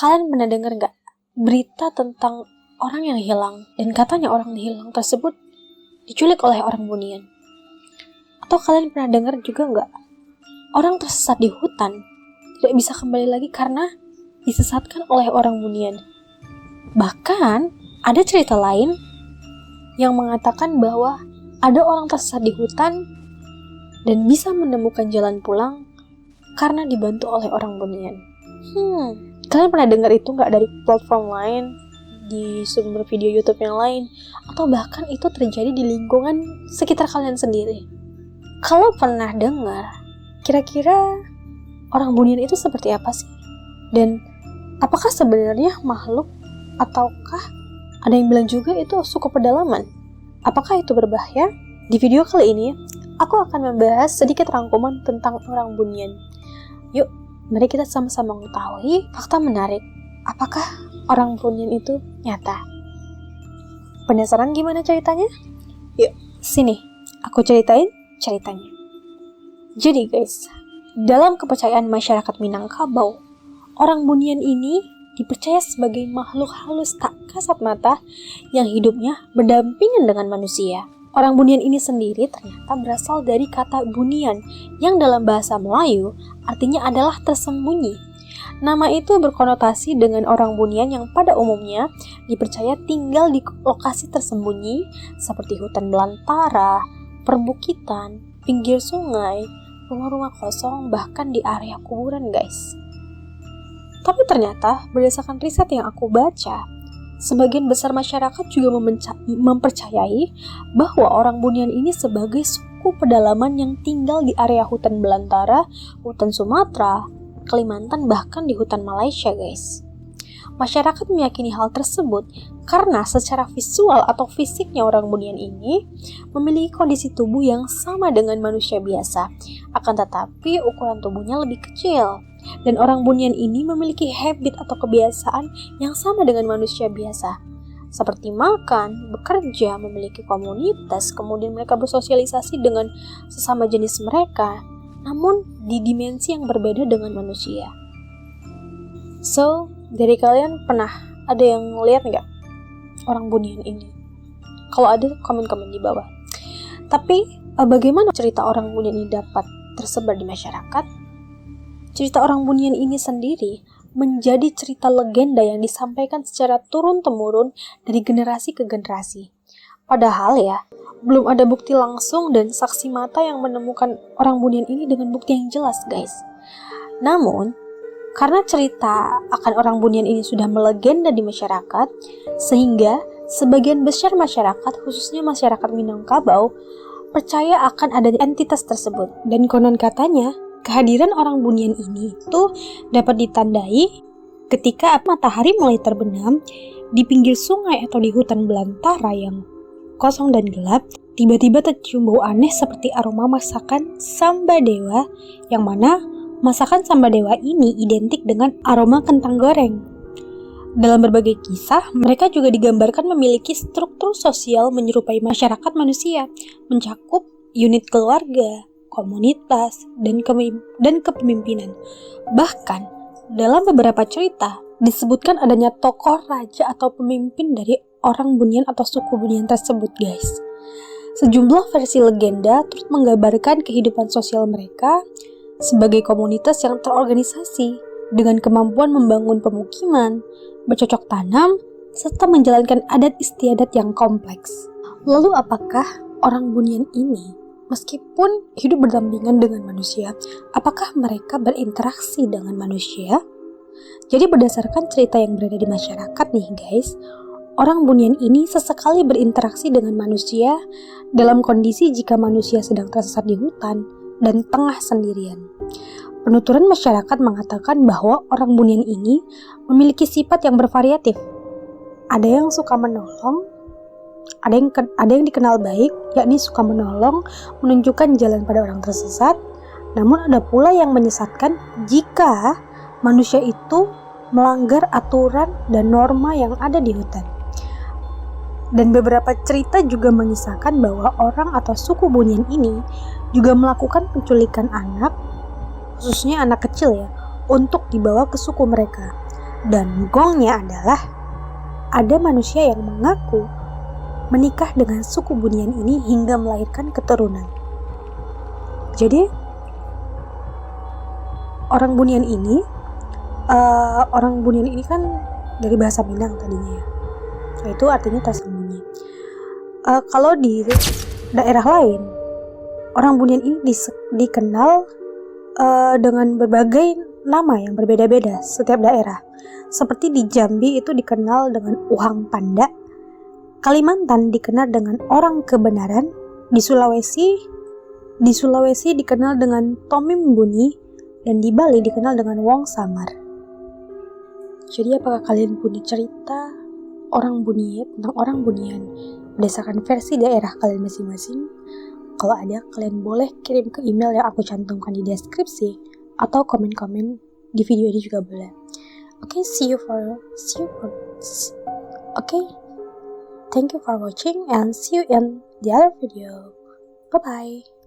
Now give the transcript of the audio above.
Kalian pernah dengar gak berita tentang orang yang hilang, dan katanya orang hilang tersebut diculik oleh orang Bunian? Atau kalian pernah dengar juga gak orang tersesat di hutan tidak bisa kembali lagi karena disesatkan oleh orang Bunian? Bahkan ada cerita lain yang mengatakan bahwa ada orang tersesat di hutan dan bisa menemukan jalan pulang karena dibantu oleh orang Bunian. Kalian pernah dengar itu nggak dari platform lain, di sumber video YouTube yang lain, atau bahkan itu terjadi di lingkungan sekitar kalian sendiri? Kalau pernah dengar, kira-kira orang Bunian itu seperti apa sih? Dan apakah sebenarnya makhluk, ataukah ada yang bilang juga itu suku pedalaman? Apakah itu berbahaya? Di video kali ini, aku akan membahas sedikit rangkuman tentang orang Bunian. Yuk, mari kita sama-sama mengetahui fakta menarik. Apakah orang Bunian itu nyata? Penasaran gimana ceritanya? Yuk, sini, aku ceritain ceritanya. Jadi guys, dalam kepercayaan masyarakat Minangkabau, orang Bunian ini dipercaya sebagai makhluk halus tak kasat mata yang hidupnya berdampingan dengan manusia. Orang Bunian ini sendiri ternyata berasal dari kata Bunian yang dalam bahasa Melayu artinya adalah tersembunyi. Nama itu berkonotasi dengan orang Bunian yang pada umumnya dipercaya tinggal di lokasi tersembunyi seperti hutan belantara, perbukitan, pinggir sungai, rumah-rumah kosong, bahkan di area kuburan guys. Tapi ternyata berdasarkan riset yang aku baca, sebagian besar masyarakat juga mempercayai bahwa orang Bunian ini sebagai suku pedalaman yang tinggal di area hutan belantara, hutan Sumatera, Kalimantan, bahkan di hutan Malaysia guys. Masyarakat meyakini hal tersebut karena secara visual atau fisiknya orang Bunian ini memiliki kondisi tubuh yang sama dengan manusia biasa, akan tetapi ukuran tubuhnya lebih kecil. Dan orang Bunian ini memiliki habit atau kebiasaan yang sama dengan manusia biasa, seperti makan, bekerja, memiliki komunitas, kemudian mereka bersosialisasi dengan sesama jenis mereka, namun di dimensi yang berbeda dengan manusia. So, dari kalian pernah ada yang lihat nggak orang Bunian ini? Kalau ada, komen-komen di bawah. Tapi, bagaimana cerita orang Bunian ini dapat tersebar di masyarakat? Cerita orang Bunian ini sendiri menjadi cerita legenda yang disampaikan secara turun-temurun dari generasi ke generasi. Padahal ya, belum ada bukti langsung dan saksi mata yang menemukan orang Bunian ini dengan bukti yang jelas guys. Namun, karena cerita akan orang Bunian ini sudah melegenda di masyarakat, sehingga sebagian besar masyarakat, khususnya masyarakat Minangkabau, percaya akan ada entitas tersebut. Dan konon katanya, kehadiran orang Bunian ini itu dapat ditandai ketika matahari mulai terbenam di pinggir sungai atau di hutan belantara yang kosong dan gelap. Tiba-tiba tercium bau aneh seperti aroma masakan samba dewa, yang mana masakan samba dewa ini identik dengan aroma kentang goreng. Dalam berbagai kisah, mereka juga digambarkan memiliki struktur sosial menyerupai masyarakat manusia, mencakup unit keluarga, komunitas, dan kepemimpinan. Bahkan, dalam beberapa cerita, disebutkan adanya tokoh raja atau pemimpin dari orang Bunian atau suku Bunian tersebut guys. Sejumlah versi legenda turut menggambarkan kehidupan sosial mereka sebagai komunitas yang terorganisasi dengan kemampuan membangun pemukiman, bercocok tanam, serta menjalankan adat istiadat yang kompleks. Lalu apakah orang Bunian ini, meskipun hidup berdampingan dengan manusia, apakah mereka berinteraksi dengan manusia? Jadi berdasarkan cerita yang berada di masyarakat nih guys, orang Bunian ini sesekali berinteraksi dengan manusia dalam kondisi jika manusia sedang tersesat di hutan dan tengah sendirian. Penuturan masyarakat mengatakan bahwa orang Bunian ini memiliki sifat yang bervariatif. Ada yang suka menolong, ada yang dikenal baik, yakni suka menolong, menunjukkan jalan pada orang tersesat. Namun ada pula yang menyesatkan jika manusia itu melanggar aturan dan norma yang ada di hutan. Dan beberapa cerita juga mengisahkan bahwa orang atau suku Bunian ini juga melakukan penculikan anak, khususnya anak kecil ya, untuk dibawa ke suku mereka. Dan gongnya adalah ada manusia yang mengaku menikah dengan suku Bunian ini hingga melahirkan keturunan. Jadi orang Bunian ini kan dari bahasa Minang tadinya ya. Itu artinya tersembunyi. Kalau di daerah lain, orang Bunian ini dikenal dengan berbagai nama yang berbeda-beda setiap daerah. Seperti di Jambi itu dikenal dengan Uhang Panda, Kalimantan dikenal dengan orang kebenaran, di Sulawesi dikenal dengan Tomim Buni, dan di Bali dikenal dengan Wong Samar. Jadi apakah kalian punya cerita tentang orang Bunian berdasarkan versi daerah kalian masing-masing? Kalau ada, kalian boleh kirim ke email yang aku cantumkan di deskripsi atau komen-komen di video ini juga boleh. Thank you for watching and see you in the other video. Bye bye.